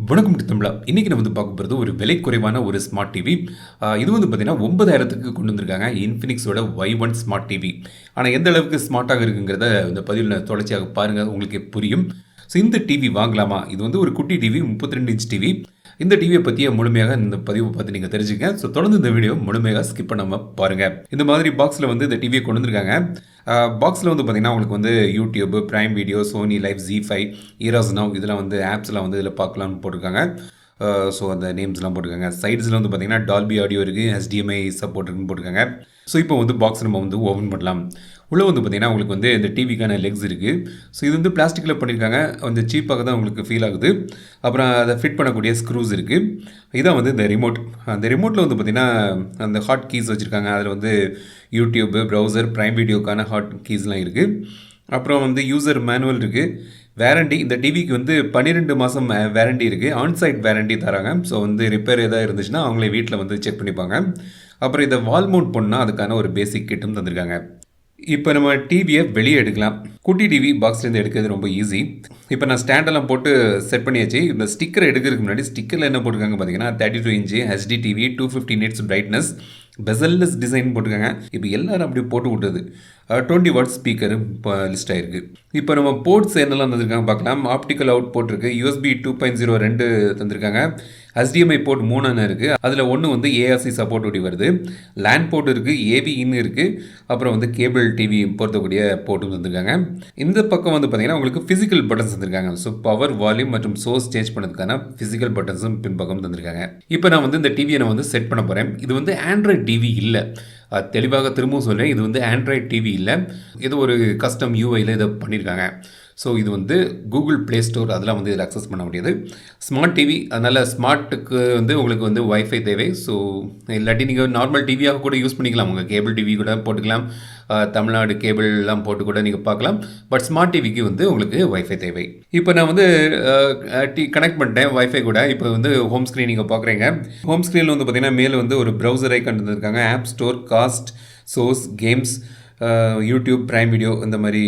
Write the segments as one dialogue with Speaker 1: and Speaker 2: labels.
Speaker 1: வணக்கம் தமிழா. இன்னைக்கு நம்ம பார்க்க போகிறது ஒரு விலை குறைவான ஒரு ஸ்மார்ட் டிவி. இது பார்த்தீங்கன்னா 9000க்கு கொண்டு வந்திருக்காங்க இன்ஃபினிக்ஸோட Y1 ஸ்மார்ட் டிவி. ஆனால் எந்த அளவுக்கு ஸ்மார்ட்டாக இருக்குங்கிறத இந்த பதிவில் தொடர்ச்சியாக பாருங்கள், உங்களுக்கு புரியும். ஸோ இந்த டிவி வாங்கலாமா? இது ஒரு குட்டி டிவி, 32 இன்ச் டிவி. இந்த டிவியை பற்றிய முழுமையாக இந்த பதிவை பார்த்து நீங்கள் தெரிஞ்சுக்க. ஸோ தொடர்ந்து இந்த வீடியோ முழுமையாக ஸ்கிப் பண்ணாமல் பாருங்கள். இந்த மாதிரி பாக்ஸில் இந்த டிவியை கொண்டு வந்திருக்காங்க. பாக்ஸில் பார்த்தீங்கன்னா உங்களுக்கு YouTube, Prime Video, Sony LIV, Z5, Eros Now இதெல்லாம் ஆப்ஸ்லாம் இதில் பார்க்கலாம்னு போட்டிருக்காங்க. ஸோ அந்த நேம்ஸ்லாம் போட்டிருக்காங்க. சைட்ஸில் பார்த்தீங்கன்னா டால்பி ஆடியோ இருக்குது, HDMI சப்போர்ட் இருக்குன்னு போட்டிருக்காங்க. ஸோ இப்போ பாக்ஸ் நம்ம ஓப்பன் பண்ணலாம். உள்ளே பார்த்தீங்கன்னா உங்களுக்கு இந்த டிவிக்கான லெக்ஸ் இருக்குது. ஸோ இது பிளாஸ்டிக்கில் பண்ணியிருக்காங்க. கொஞ்சம் சீப்பாக தான் உங்களுக்கு ஃபீல் ஆகுது. அப்புறம் அதை ஃபிட் பண்ணக்கூடிய ஸ்க்ரூஸ் இருக்குது. இதான் இந்த ரிமோட். அந்த ரிமோட்டில் பார்த்தீங்கன்னா அந்த ஹாட் கீஸ் வச்சுருக்காங்க. அதில் யூடியூப்பு, ப்ரௌசர், பிரைம் வீடியோக்கான ஹாட் கீஸ்லாம் இருக்குது. அப்புறம் யூசர் மேனுவல் இருக்குது. வேரண்டி, இந்த டிவிக்கு 12 மாதம் வேரண்டி இருக்குது. ஆன்சைட் வேரண்டி தராங்க. ஸோ ரிப்பேர் எதாவது இருந்துச்சுன்னா அவங்களே வீட்டில் செக் பண்ணிப்பாங்க. அப்புறம் இதை வால் மவுண்ட் பண்ணால் அதுக்கான ஒரு பேசிக் கிட்டும் தந்திருக்காங்க. இப்போ நம்ம டிவியை வெளியே எடுக்கலாம். குட்டி டிவி பாக்ஸ்லேருந்து எடுக்கிறது ரொம்ப ஈஸி. இப்போ நான் ஸ்டாண்டெல்லாம் போட்டு செட் பண்ணியாச்சு. இந்த ஸ்டிக்கர் எடுக்கிறதுக்கு முன்னாடி ஸ்டிக்கரில் என்ன போட்டிருக்காங்க பார்த்தீங்கன்னா 32 inch HD TV, 250 nits brightness, bezel-less design போட்டிருக்காங்க. இப்போ எல்லோரும் அப்படி போட்டு விட்டது. 20 வாட் ஸ்பீக்கர் இப்போ லிஸ்ட் ஆகிருக்கு. இப்போ நம்ம போர்ட்ஸ் என்னெல்லாம் தந்திருக்காங்க பார்க்கலாம். ஆப்டிக்கல் அவுட் போர்ட் இருக்குது, USB 2.0 2 தந்திருக்காங்க. HDMI போர்ட் 3 இருக்குது. அதில் ஒன்று ARC சப்போர்ட் ஓடி வருது. லேண்ட் போர்ட் இருக்குது, AV இன் இருக்குது. அப்புறம் கேபிள் டிவி பொறுத்தக்கூடிய போர்ட்டும் தந்திருக்காங்க. இந்த பக்கம் பார்த்தீங்கன்னா உங்களுக்கு ஃபிசிக்கல் பட்டன்ஸ் தந்திருக்காங்க. ஸோ பவர், வால்யூம் மற்றும் சோர்ஸ் சேஞ்ச் பண்ணதுக்கான ஃபிசிக்கல் பட்டன்ஸும் பின்பக்கம் தந்திருக்காங்க. இப்போ நான் இந்த டிவியை நான் செட் பண்ண போகிறேன். இது ஆண்ட்ராய்ட் டிவி இல்லை. தெளிவாக திரும்பவும் சொல்கிறேன், இது ஆண்ட்ராய்ட் டிவி இல்லை. இது ஒரு கஸ்டம் UIயில் இதை பண்ணியிருக்காங்க. ஸோ இது கூகுள் ப்ளே ஸ்டோர் அதெல்லாம் இதில் அக்சஸ் பண்ண முடியாது. ஸ்மார்ட் டிவி, அதனால் ஸ்மார்ட்டுக்கு உங்களுக்கு வைஃபை தேவை. ஸோ இல்லாட்டி நீங்கள் நார்மல் டிவியாக கூட யூஸ் பண்ணிக்கலாம். உங்கள் கேபிள் டிவி கூட போட்டுக்கலாம். தமிழ்நாடு கேபிள்லாம் போட்டு கூட நீங்கள் பார்க்கலாம். பட் ஸ்மார்ட் டிவிக்கு உங்களுக்கு வைஃபை தேவை. இப்போ நான் கனெக்ட் பண்ணிட்டேன் வைஃபை கூட. இப்போ ஹோம் ஸ்க்ரீன் நீங்கள் பார்க்குறீங்க. ஹோம் ஸ்க்ரீனில் பார்த்தீங்கன்னா மேலே ஒரு ப்ரௌசரை கண்டு வந்திருக்காங்க. App store, cast, source, games, YouTube, Prime Video, இந்த மாதிரி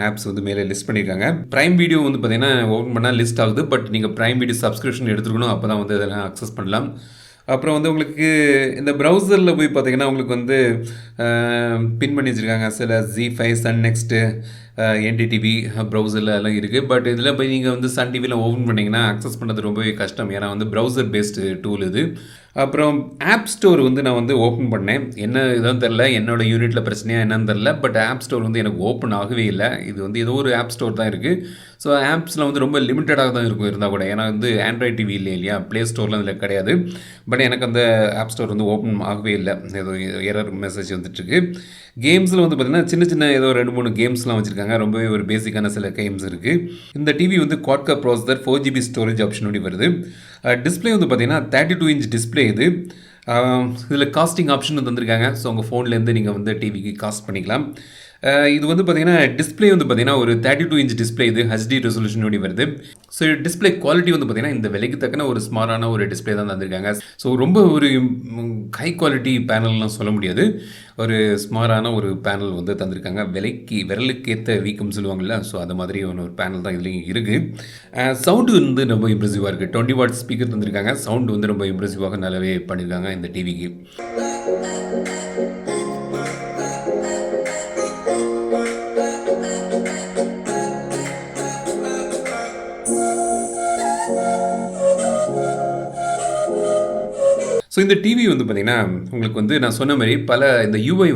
Speaker 1: ஆப்ஸ் மேலே லிஸ்ட் பண்ணியிருக்காங்க. பிரைம் வீடியோ பார்த்தீங்கன்னா ஓப்பன் பண்ணால் லிஸ்ட் ஆகுது. பட் நீங்கள் பிரைம் வீடியோ சப்ஸ்கிரிப்ஷன் எடுத்துக்கணும். அப்போ தான் இதெல்லாம் அக்சஸ் பண்ணலாம். அப்புறம் உங்களுக்கு இந்த ப்ரௌசரில் போய் பார்த்தீங்கன்னா உங்களுக்கு பின் பண்ணி வச்சுருக்காங்க. சில Z5, சன் நெக்ஸ்ட்டு, NDTV ப்ரௌசரில் எல்லாம் இருக்குது. பட் இதில் போய் நீங்கள் சன் டிவியில் ஓப்பன் பண்ணிங்கன்னா அக்சஸ் பண்ணுறது ரொம்பவே கஷ்டம். ஏன்னா ப்ரௌசர் பேஸ்டு டூல் இது. அப்புறம் ஆப் ஸ்டோர் நான் ஓப்பன் பண்ணேன். என்ன இதுன்னு தெரில, என்னோடய யூனிட்டில் பிரச்சனையாக என்னன்னு தெரில. பட் ஆப் ஸ்டோர் எனக்கு ஓப்பன் ஆகவே இல்லை. இது ஏதோ ஒரு ஆப் ஸ்டோர் தான் இருக்குது. ஸோ ஆப்ஸில் ரொம்ப லிமிட்டடாக தான் இருக்கும் இருந்தால் கூட. ஏன்னா ஆண்ட்ராய்ட் டிவி இல்லை இல்லையா, ப்ளே ஸ்டோர்லாம் இதில் கிடையாது. பட் எனக்கு அந்த ஆப் ஸ்டோர் ஓப்பன் ஆகவே இல்லை. ஏதோ எரர் மெசேஜ் வந்துட்டுருக்கு. கேம்ஸில் பார்த்திங்கன்னா சின்ன சின்ன ஏதோ 2-3 கேம்ஸ்லாம் வச்சுருக்காங்க. ரொம்பவே ஒரு பேசிக்கான சில கேம்ஸ் இருக்குது. இந்த TV quad core processor, 4GB storage option வருது. டிஸ்பிளே பார்த்திங்கன்னா 32 இன்ச் டிஸ்பிளே இது. இதில் காஸ்டிங் ஆப்ஷன் தந்திருக்காங்க. ஸோ உங்கள் ஃபோன்லேருந்து நீங்கள் டிவிக்கு காஸ்ட் பண்ணிக்கலாம். இது பார்த்திங்கன்னா டிஸ்பிளே பார்த்திங்கன்னா ஒரு 32 இன்ச் டிஸ்பிளே இது. HD ரெசல்யூஷனோடு வருது. ஸோ டிஸ்பிளே குவாலிட்டி பார்த்திங்கன்னா இந்த விலைக்கு தக்கன ஒரு ஸ்மார்ட்டான ஒரு டிஸ்பிளே தான் தந்திருக்காங்க. ஸோ ரொம்ப ஒரு ஹை குவாலிட்டி பேனல்லாம் சொல்ல முடியாது. ஒரு ஸ்மார்ட்டான ஒரு பேனல் தந்திருக்காங்க. விரலுக்கு ஏற்ற வீக்கம் சொல்லுவாங்கள்ல, ஸோ அது மாதிரி ஒரு பேனல் தான் இதுலேயும் இருக்குது. சவுண்டு ரொம்ப இம்ப்ரெசிவாக இருக்குது. 20 வாட் ஸ்பீக்கர் தந்திருக்காங்க. சவுண்டு ரொம்ப இம்ப்ரெசிவாக நல்லாவே பண்ணியிருக்காங்க இந்த டிவிக்கு. ஸோ இந்த டிவி பார்த்திங்கன்னா உங்களுக்கு நான் சொன்ன மாதிரி பல இந்த UI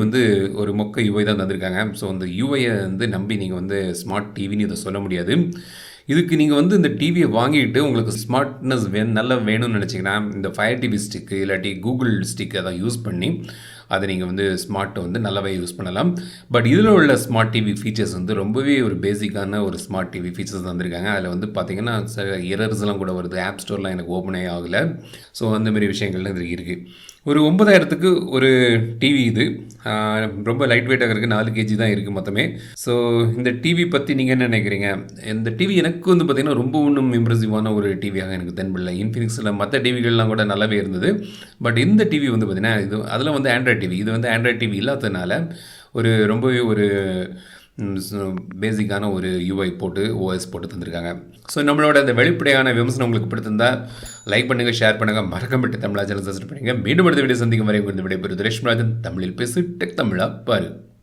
Speaker 1: ஒரு மொக்க UI தான் தந்திருக்காங்க. ஸோ அந்த UIயை நம்பி நீங்கள் ஸ்மார்ட் டிவின்னு இதை சொல்ல முடியாது. இதுக்கு நீங்கள் இந்த டிவியை வாங்கிட்டு உங்களுக்கு ஸ்மார்ட்னஸ் நல்லா வேணும்னு நினச்சிங்கன்னா இந்த Fire TV ஸ்டிக்கு இல்லாட்டி கூகுள் ஸ்டிக் அதை யூஸ் பண்ணி அதை நீங்கள் ஸ்மார்ட்டை நல்லாவே யூஸ் பண்ணலாம். பட் இதில் உள்ள ஸ்மார்ட் டிவி ஃபீச்சர்ஸ் ரொம்பவே ஒரு பேசிக்கான ஒரு ஸ்மார்ட் டிவி ஃபீச்சர்ஸ் தந்திருக்காங்க. அதில் பார்த்தீங்கன்னா எரர்ஸ்லாம் கூட வருது. ஆப் ஸ்டோர்லாம் எனக்கு ஓப்பனே ஆகலை. ஸோ அந்தமாரி விஷயங்கள்லாம் இது இருக்குது. ஒரு 9000க்கு ஒரு டிவி இது. ரொம்ப லைட் வெயிட்டாக இருக்குது. 4 kg தான் இருக்குது மொத்தமே. ஸோ இந்த டிவி பற்றி நீங்கள் என்ன நினைக்கிறீங்க? இந்த டிவி எனக்கு பார்த்திங்கன்னா ரொம்ப ஒன்றும் இம்ப்ரெசிவான ஒரு டிவியாக எனக்கு தென்படல. இன்ஃபினிக்ஸில் மற்ற டிவிகள்லாம் கூட நல்லாவே இருந்தது. பட் இந்த டிவி பார்த்திங்கன்னா இது அதில் ஆண்ட்ராய்ட் டிவி, இது ஆண்ட்ராய்ட் டிவி இல்லாததுனால ரொம்பவே ஒரு பேசிக்கான ஒரு யூஐ போட்டு ஓஎஸ் போட்டு தந்திருக்காங்க. ஸோ நம்மளோட அந்த வெளிப்படையான விமர்சனம் உங்களுக்கு பிடித்திருந்தா லைக் பண்ணுங்கள், ஷேர் பண்ணுங்கள், மறக்காம தமிழா சேனல் சப்ஸ்கிரைப் பண்ணுங்கள். மீண்டும் அடுத்த வீடியோ சந்திக்கும் வரை உங்களுக்கு விடைபெறுவது ரேஷ்மராஜன். தமிழில் பேசு டெக் தமிழா பாரு.